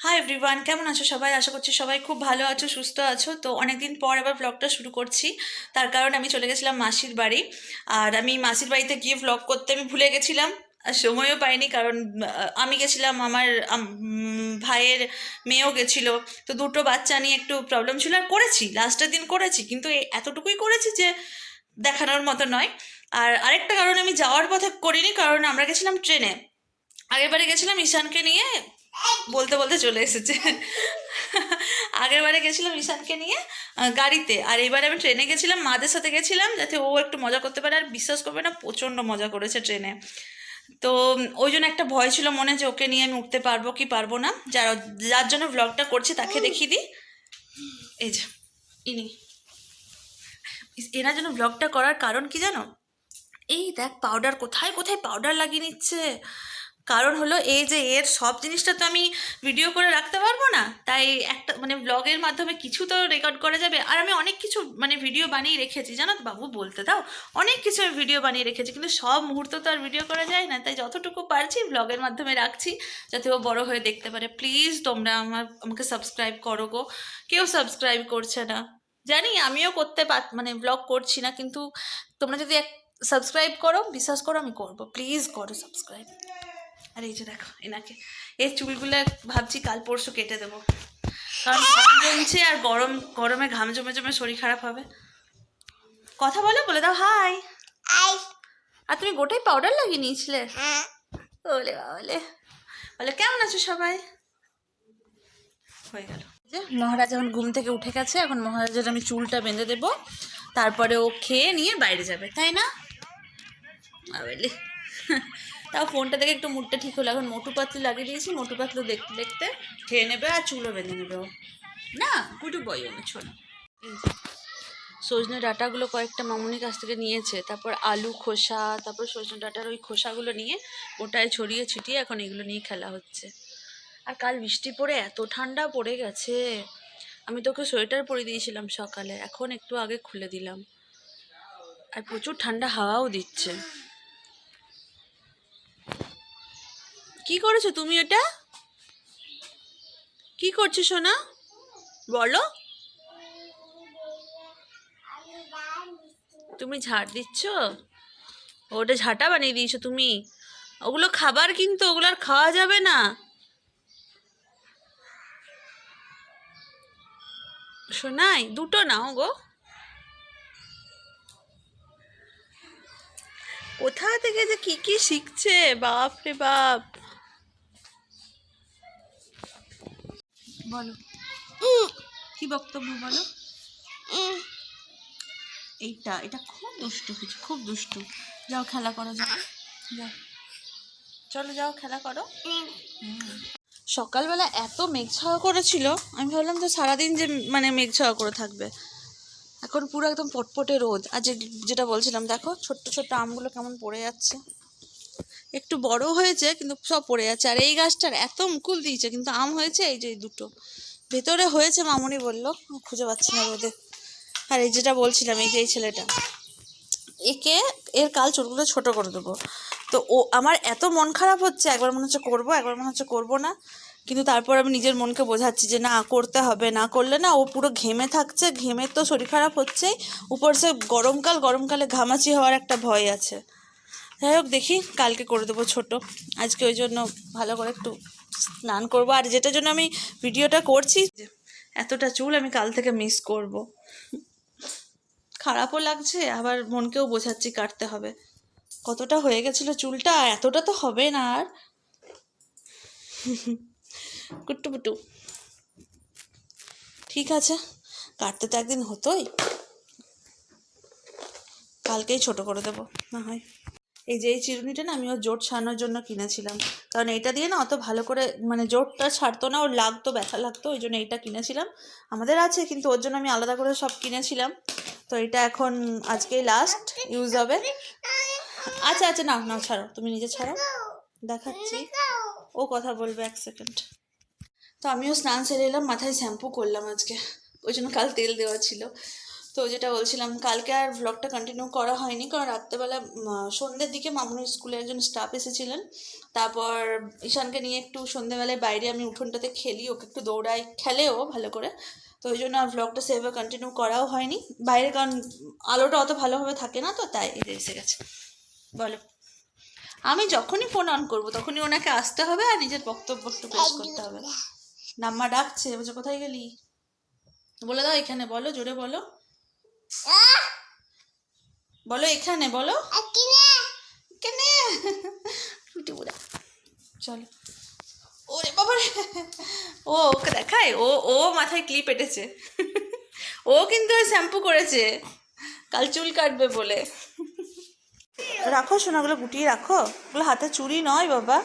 Hi everyone, কেমন আছো সবাই? আশা করছি সবাই খুব ভালো আছো, সুস্থ আছো। তো অনেকদিন পর আবার ব্লগটা শুরু করছি। তার কারণ আমি চলে গেছিলাম মাসির বাড়ি। আর আমি মাসির বাড়িতে গিয়ে ব্লগ করতে আমি ভুলে গেছিলাম, আর সময়ও পাইনি। কারণ আমি গেছিলাম, আমার ভাইয়ের মেয়েও গেছিলো। তো দুটো বাচ্চা নিয়ে একটু প্রবলেম ছিল। আর করেছি, লাস্টের দিন করেছি, কিন্তু এতটুকুই করেছি যে দেখানোর মতো নয়। আর আরেকটা কারণ আমি যাওয়ার পথে করিনি, কারণ আমরা গেছিলাম ট্রেনে। আগেরবারে গেছিলাম ঈশানকে নিয়ে, বলতে বলতে চলে এসেছে। আগের বারে গেছিলাম ঈশানকে নিয়ে গাড়িতে, আর এবারে আমি ট্রেনে গেছিলাম, মাদের সাথে গেছিলাম যাতে ও একটু মজা করতে পারে। আর বিশ্বাস করবে না, প্রচণ্ড মজা করেছে ট্রেনে। তো ওই জন্য একটা ভয় ছিল মনে, যে ওকে নিয়ে আমি উঠতে পারবো কি পারবো না। যার যার জন্য ব্লগটা করছি তাকে দেখিয়ে দিই। এই যে ইনি, এনার জন্য ব্লগটা করার কারণ কি জানো? এই দেখ, পাউডার কোথায় কোথায় পাউডার লাগিয়ে নিচ্ছে। কারণ হলো এই যে এর সব জিনিসটা তো আমি ভিডিও করে রাখতে পারবো না, তাই একটা মানে ব্লগের মাধ্যমে কিছু তো রেকর্ড করা যাবে। আর আমি অনেক কিছু মানে ভিডিও বানিয়ে রেখেছি, জানো তো, বাবু বলতে দাও। অনেক কিছু আমি ভিডিও বানিয়ে রেখেছি, কিন্তু সব মুহূর্ত তো আর ভিডিও করা যায় না, তাই যতটুকু পারছি ব্লগের মাধ্যমে রাখছি, যাতে ও বড় হয়ে দেখতে পারে। প্লিজ তোমরা আমাকে সাবস্ক্রাইব করো গো। কেউ সাবস্ক্রাইব করছে না, জানি আমিও করতে মানে ব্লগ করছি না, কিন্তু তোমরা যদি সাবস্ক্রাইব করো, বিশ্বাস করো আমি করবো। প্লিজ করো সাবস্ক্রাইব। আর এই যে দেখো এনাকে, এই চুলগুলো ভাবছি কাল পরশু কেটে দেবো, কারণ ঘাম জমছে, আর গরমে ঘাম জমে জমে শরীর খারাপ হবে। কথা বলো, বলে দাও হাই। আর তুমি গোটাই পাউডার লাগিয়ে নিয়েছিলে? বলে বলে বলে কেমন আছো সবাই? হয়ে গেল। যে মহারাজ এখন ঘুম থেকে উঠে গেছে, এখন মহারাজের আমি চুলটা বেঁধে দেবো, তারপরে ও খেয়ে নিয়ে বাইরে যাবে, তাই না? বলে তাও ফোনটা দেখে একটু মুডটা ঠিক হলো। এখন মোটু পাতলু লাগিয়ে দিয়েছি, মোটু পাতলু দেখতে দেখতে খেয়ে নেবে আর চুলও বেঁধে নেবে ও। না, গুডু বয় আমার ছোট। সজনে ডাঁটাগুলো কয়েকটা মামুনির কাছ থেকে নিয়েছে, তারপর আলু খোসা, তারপর সজনে ডাঁটার ওই খোসাগুলো নিয়ে ওটায় ছড়িয়ে ছিটিয়ে এখন এগুলো নিয়ে খেলা হচ্ছে। আর কাল বৃষ্টি পড়ে এত ঠান্ডা পড়ে গেছে, আমি তোকে সোয়েটার পরে দিয়েছিলাম সকালে, এখন একটু আগে খুলে দিলাম। আর প্রচুর ঠান্ডা হাওয়াও দিচ্ছে। কি করেছো তুমি? এটা কি করছো সোনা, বলো? তুমি ঝাড় দিচ্ছ? ওটা ঝাঁটা বানিয়ে দিয়েছো তুমি? ওগুলো খাবার, কিন্তু ওগুলো আর খাওয়া যাবে না। শোনাই, দুটো নাও গো। কোথা থেকে যে কি কি শিখছে, বাপ রে বাপ। বলো কি বক্তব্য, বলো। এটা খুব দুষ্টু কিছু, খুব দুষ্টু। যাও খেলা করো, যাও যাও, চলো যাও খেলা করো। সকালবেলা এত মেঘ ছাওয়া করেছিল, আমি ভাবলাম যে সারাদিন যে মানে মেঘ ছাওয়া করে থাকবে, এখন পুরো একদম পটপটে রোদ। আর যেটা বলছিলাম, দেখো ছোট্ট ছোট্ট আমগুলো কেমন পড়ে যাচ্ছে। একটু বড় হয়েছে কিন্তু সব পড়ে যাচ্ছে। আর এই গাছটার এত মুকুল দিয়েছে, কিন্তু আম হয়েছে এই যে দুটো ভেতরে হয়েছে, মামুনি বললো, খুঁজে পাচ্ছি না রোদে। আর এই যেটা বলছিলাম, এই যে এই ছেলেটা, এর কাল চুলগুলো ছোট করে দেবো। তো আমার এত মন খারাপ হচ্ছে, একবার মনে হচ্ছে করবো, একবার মনে হচ্ছে করবো না। কিন্তু তারপর আমি নিজের মনকে বোঝাচ্ছি যে না, করতে হবে, না করলে না ও পুরো ঘেমে থাকছে, ঘেমে তো শরীর খারাপ হচ্ছেই, উপর সে গরমকালে ঘামাচি হওয়ার একটা ভয় আছে। যাই হোক, দেখি কালকে করে দেবো ছোট। আজকে ওই জন্য ভালো করে একটু স্নান করবো। আর যেটার জন্য আমি ভিডিওটা করছি, এতটা চুল আমি কাল থেকে মিস করব। খারাপও লাগছে, আবার মনকেও বোঝাচ্ছি কাটতে হবে। কতটা হয়ে গেছিলো চুলটা, এতটা তো হবে না আর। কুট্টু পুটু, ঠিক আছে, কাটতে তো একদিন হতোই, কালকেই ছোট করে দেবো না হয়। এই যে এই চিরুনিটা না আমি ওর জোট ছাড়ানোর জন্য কিনেছিলাম, কারণ এইটা দিয়ে না অত ভালো করে মানে জোটটা ছাড়তো না, ওর লাগতো, ব্যথা লাগতো, ওই জন্য এইটা কিনেছিলাম। আমাদের আছে, কিন্তু ওর জন্য আমি আলাদা করে সব কিনেছিলাম। তো এটা এখন আজকেই লাস্ট ইউজ হবে। আচ্ছা আচ্ছা, না না ছাড়ো, তুমি নিজে ছাড়ো, দেখাচ্ছি। ও কথা বলবে, 1 সেকেন্ড। তো আমিও স্নান সেরে এলাম, মাথায় শ্যাম্পু করলাম আজকে, ওই জন্য কাল তেল দেওয়া ছিল। তো যেটা বলছিলাম, কালকে আর ব্লগটা কন্টিনিউ করা হয়নি, কারণ রাত্রেবেলা সন্ধ্যের দিকে মামুনির স্কুলে একজন স্টাফ এসেছিলেন। তারপর ঈশানকে নিয়ে একটু সন্ধ্যেবেলায় বাইরে আমি উঠোনটাতে খেলি, ওকে একটু দৌড়াই, খেলেও ভালো করে। তো ওই জন্য আর ব্লগটা সেভাবে কন্টিনিউ করাও হয়নি বাইরে, কারণ আলোটা অত ভালোভাবে থাকে না, তো তাই এসে গেছে। বলো, আমি যখনই ফোন অন করবো তখনই ওনাকে আসতে হবে আর নিজের বক্তব্য একটু পেশ করতে হবে। নাম্মা ডাকছে, বলছে কোথায় গেলি, বলে দাও এখানে, বলো জোরে বলো, বলো এখানে, বলো এখানে। টুটি বুড়া, চলো। ওরে বাবা রে, ও ওকে দেখায়, ও ও মাথায় ক্লিপ এঁটেছে। ও কিন্তু শ্যাম্পু করেছে কাল চুল কাটবে বলে। রাখো সোনাগুলো, গুটিয়ে রাখো, ওগুলো হাতে চুড়ি নয় বাবা,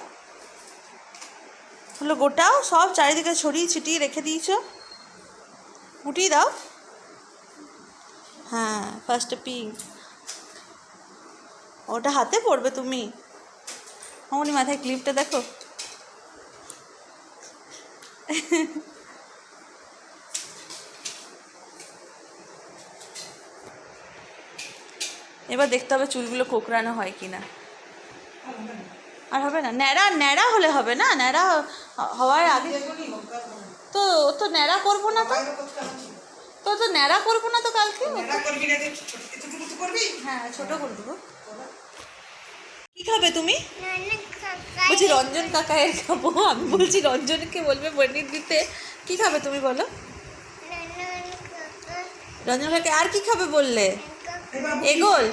ওগুলো গোটাও, সব চারিদিকে ছড়িয়ে ছিটিয়ে রেখে দিয়েছ, গুটিয়ে দাও। হ্যাঁ, ফার্স্টে পিঙ্ক, ওটা হাতে পড়বে তুমি। মামনি মাথায় ক্লিপটা দেখো। এবার দেখতে হবে চুলগুলো কোকড়ানো হয় কিনা। আর হবে না, ন্যাড়া ন্যাড়া হলে হবে না, ন্যাড়া হওয়ার আগে তো তো ন্যাড়া করবো না, তো তো ন্যাড়া করবো না তো কালকে। হ্যাঁ, ছোট করে দেবো। কি খাবে তুমি? বলছি রঞ্জন কাকায়ের খাবো, আমি বলছি রঞ্জনকে বলবে পনির দিতে। কি খাবে তুমি বলো? রঞ্জন কাকা আর কি খাবে বললে? এগোল,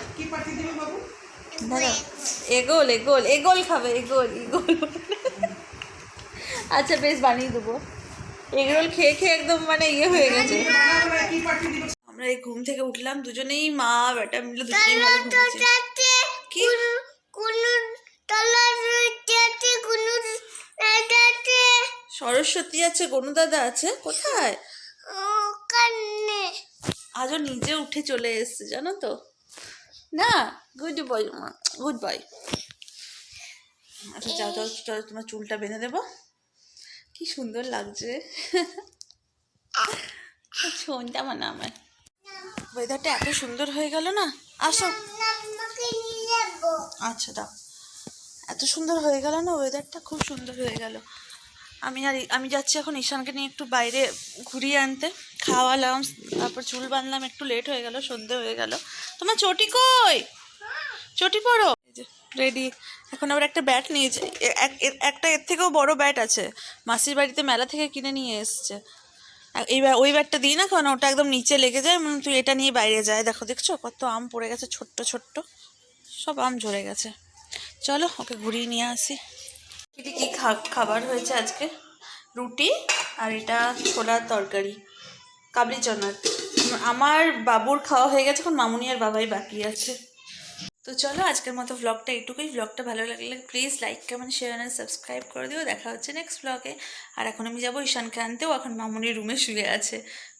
এগোল এগোল এগোল খাবে, এগোল এগোল। আচ্ছা বেশ, বানিয়ে দেবো। এগরোল খেয়ে খেয়ে একদম মানে ইয়ে হয়ে গেছে। আমরা এই ঘুম থেকে উঠলাম দুজনেই, মা বেটা মিলে দুজনেই ভালো ঘুমিয়েছি। কি সরস্বতী আছে, গনু দাদা আছে, কোথায়? আজও নিজে উঠে চলে এসছে জানো তো না। গুড বয় মা, গুড বয়। আচ্ছা যাও যাও, চলো তোমার চুলটা বেঁধে দেবো, কি সুন্দর লাগছে। শোনটা মানে আমার ওয়েদারটা এত সুন্দর হয়ে গেল না। আসো, আচ্ছা দাও, এত সুন্দর হয়ে গেল না ওয়েদারটা, খুব সুন্দর হয়ে গেল। আমি যাচ্ছি এখন ঈশানকে নিয়ে একটু বাইরে ঘুরিয়ে আনতে, খাওয়ালাম, তারপর চুল বাঁধলাম, একটু লেট হয়ে গেল, সন্ধে হয়ে গেল। তোমার চটি কই? চটি পড়ো, রেডি। এখন আবার একটা ব্যাট নিয়েছে, একটা এর থেকেও বড় ব্যাট আছে, মাসির বাড়িতে মেলা থেকে কিনে নিয়ে এসছে। এইবার ওই ব্যাটটা দিই না, কারণ ওটা একদম নিচে লেগে যায়, তুই এটা নিয়ে বাইরে যায়। দেখো, দেখছো কত আম পড়ে গেছে, ছোট্ট ছোট্ট সব আম ঝরে গেছে। চলো ওকে ঘুরিয়ে নিয়ে আসি। এটি কি খাবার হয়েছে আজকে? রুটি আর এটা ছোলার তরকারি, কাবলি চনার। আমার বাবুর খাওয়া হয়ে গেছে, এখন মামুনি আর বাবাই বাকি আছে। তো চলো আজকের মতো ব্লগটা এইটুকুই। ব্লগটা ভালো লাগলে please like comment share and subscribe করে দিও। দেখা হচ্ছে নেক্সট ব্লগে। আর এখন আমি যাবো ঈশানকে আনতেও, এখন মামুনির রুমে শুয়ে আছে,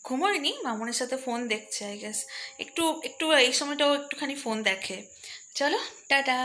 ঘুমোয়নি, মামুনির সাথে ফোন দেখছে আই গেস। একটু একটু এই সময়টাও একটুখানি ফোন দেখে। চলো টাটা।